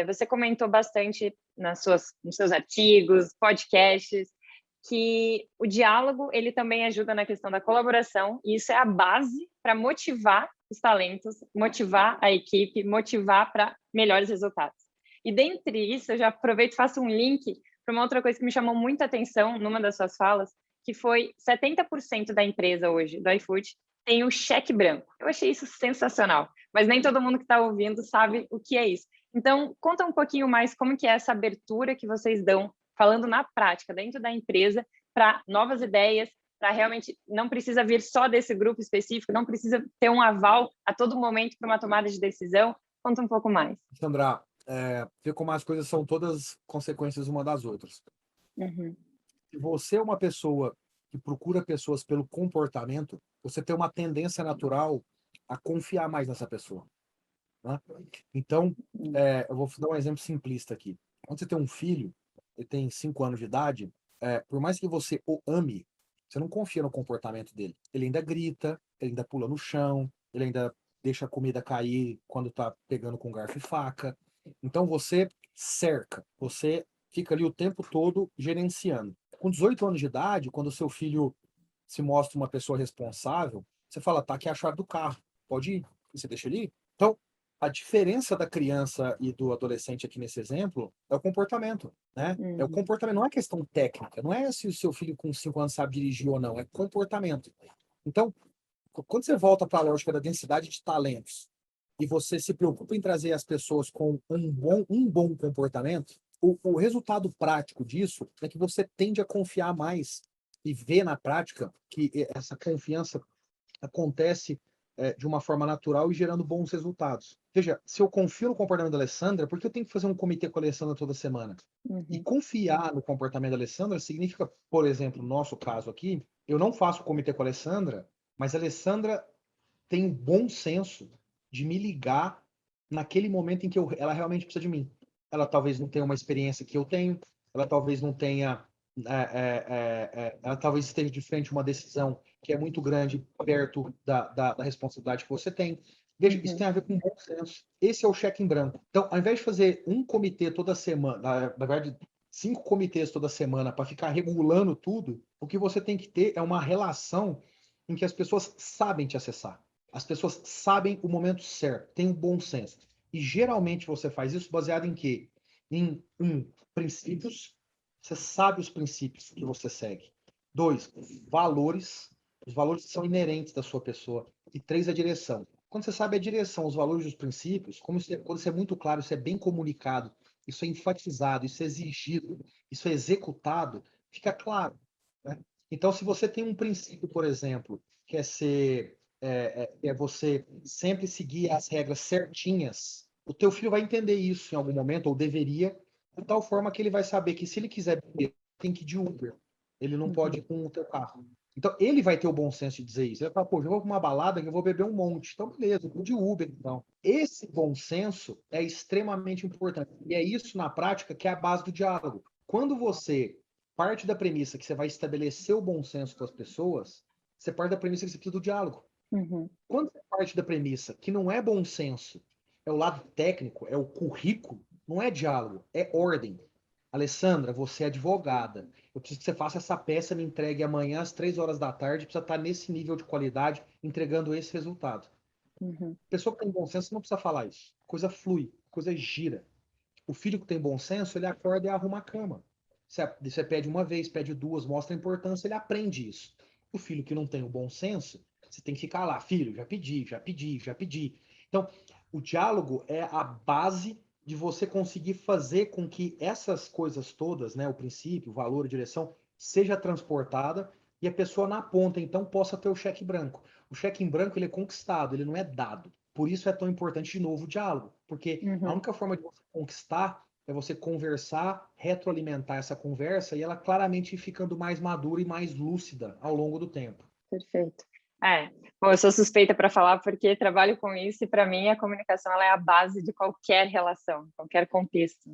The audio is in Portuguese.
você comentou bastante nos seus artigos, podcasts, que o diálogo ele também ajuda na questão da colaboração, e isso é a base para motivar os talentos, motivar a equipe, motivar para melhores resultados. E dentre isso, eu já aproveito e faço um link para uma outra coisa que me chamou muita atenção numa das suas falas, que foi 70% da empresa hoje, do iFood, tem o cheque branco. Eu achei isso sensacional, mas nem todo mundo que está ouvindo sabe o que é isso. Então, conta um pouquinho mais como que é essa abertura que vocês dão, falando na prática, dentro da empresa, para novas ideias, para realmente, não precisa vir só desse grupo específico, não precisa ter um aval a todo momento para uma tomada de decisão. Conta um pouco mais. Sandra, vê como as coisas são todas consequências uma das outras. Uhum. Se você é uma pessoa que procura pessoas pelo comportamento, você tem uma tendência natural a confiar mais nessa pessoa, né? Então, eu vou dar um exemplo simplista aqui. Quando você tem um filho, ele tem 5 anos de idade, por mais que você o ame, você não confia no comportamento dele. Ele ainda grita, ele ainda pula no chão, ele ainda deixa a comida cair quando tá pegando com garfo e faca. Então você cerca, você fica ali o tempo todo gerenciando. Com 18 anos de idade, quando o seu filho se mostra uma pessoa responsável, você fala, tá aqui a chave do carro, pode ir, e você deixa ele ir. Então, a diferença da criança e do adolescente aqui nesse exemplo é o comportamento, né? É o Uhum. comportamento, não é questão técnica, não é se o seu filho com 5 anos sabe dirigir ou não, é comportamento. Então, quando você volta para a lógica da densidade de talentos e você se preocupa em trazer as pessoas com um bom comportamento, o resultado prático disso é que você tende a confiar mais e ver na prática que essa confiança acontece de uma forma natural e gerando bons resultados. Veja, se eu confio no comportamento da Alessandra, por que eu tenho que fazer um comitê com a Alessandra toda semana? E Uhum. confiar no comportamento da Alessandra significa, por exemplo, no nosso caso aqui, eu não faço comitê com a Alessandra, mas a Alessandra tem o bom senso de me ligar naquele momento em que ela realmente precisa de mim. Ela talvez não tenha uma experiência que eu tenho, ela talvez não tenha, ela talvez esteja de frente a uma decisão que é muito grande perto da responsabilidade que você tem. Veja, isso tem a ver com bom senso. Esse é o cheque em branco. Então, ao invés de fazer um comitê toda semana, na verdade, 5 comitês toda semana para ficar regulando tudo, o que você tem que ter é uma relação em que as pessoas sabem te acessar. As pessoas sabem o momento certo, têm um bom senso. E geralmente você faz isso baseado em quê? Em princípios. Você sabe os princípios que você segue. 2, valores. Os valores que são inerentes da sua pessoa. E 3, a direção. Quando você sabe a direção, os valores e os princípios, quando isso é muito claro, isso é bem comunicado, isso é enfatizado, isso é exigido, isso é executado, fica claro, né? Então, se você tem um princípio, por exemplo, que é você sempre seguir as regras certinhas, o teu filho vai entender isso em algum momento, ou deveria, de tal forma que ele vai saber que se ele quiser beber, tem que ir de Uber. Ele não pode ir com o teu carro. Então, ele vai ter o bom senso de dizer isso. Ele vai falar, pô, eu vou para uma balada que eu vou beber um monte. Então, beleza, eu vou de Uber, então. Esse bom senso é extremamente importante. E é isso, na prática, que é a base do diálogo. Quando você parte da premissa que você vai estabelecer o bom senso com as pessoas, você parte da premissa que você precisa do diálogo. Uhum. Quando você parte da premissa que não é bom senso, é o lado técnico, é o currículo, não é diálogo, é ordem. Alessandra, você é advogada. Eu preciso que você faça essa peça, me entregue amanhã às 3 horas da tarde, precisa estar nesse nível de qualidade, entregando esse resultado. Uhum. A pessoa que tem bom senso não precisa falar isso. A coisa flui, a coisa gira. O filho que tem bom senso, ele acorda e arruma a cama. Você pede uma vez, pede duas, mostra a importância, ele aprende isso. O filho que não tem o bom senso, você tem que ficar lá, filho, já pedi, já pedi, já pedi. Então, o diálogo é a base de você conseguir fazer com que essas coisas todas, né, o princípio, o valor, a direção, seja transportada e a pessoa na ponta, então, possa ter o cheque branco. O cheque em branco, ele é conquistado, ele não é dado. Por isso é tão importante, de novo, o diálogo. Porque a Uhum. única forma de você conquistar é você conversar, retroalimentar essa conversa e ela claramente ir ficando mais madura e mais lúcida ao longo do tempo. Perfeito. Bom, eu sou suspeita para falar porque trabalho com isso e para mim a comunicação ela é a base de qualquer relação, qualquer contexto.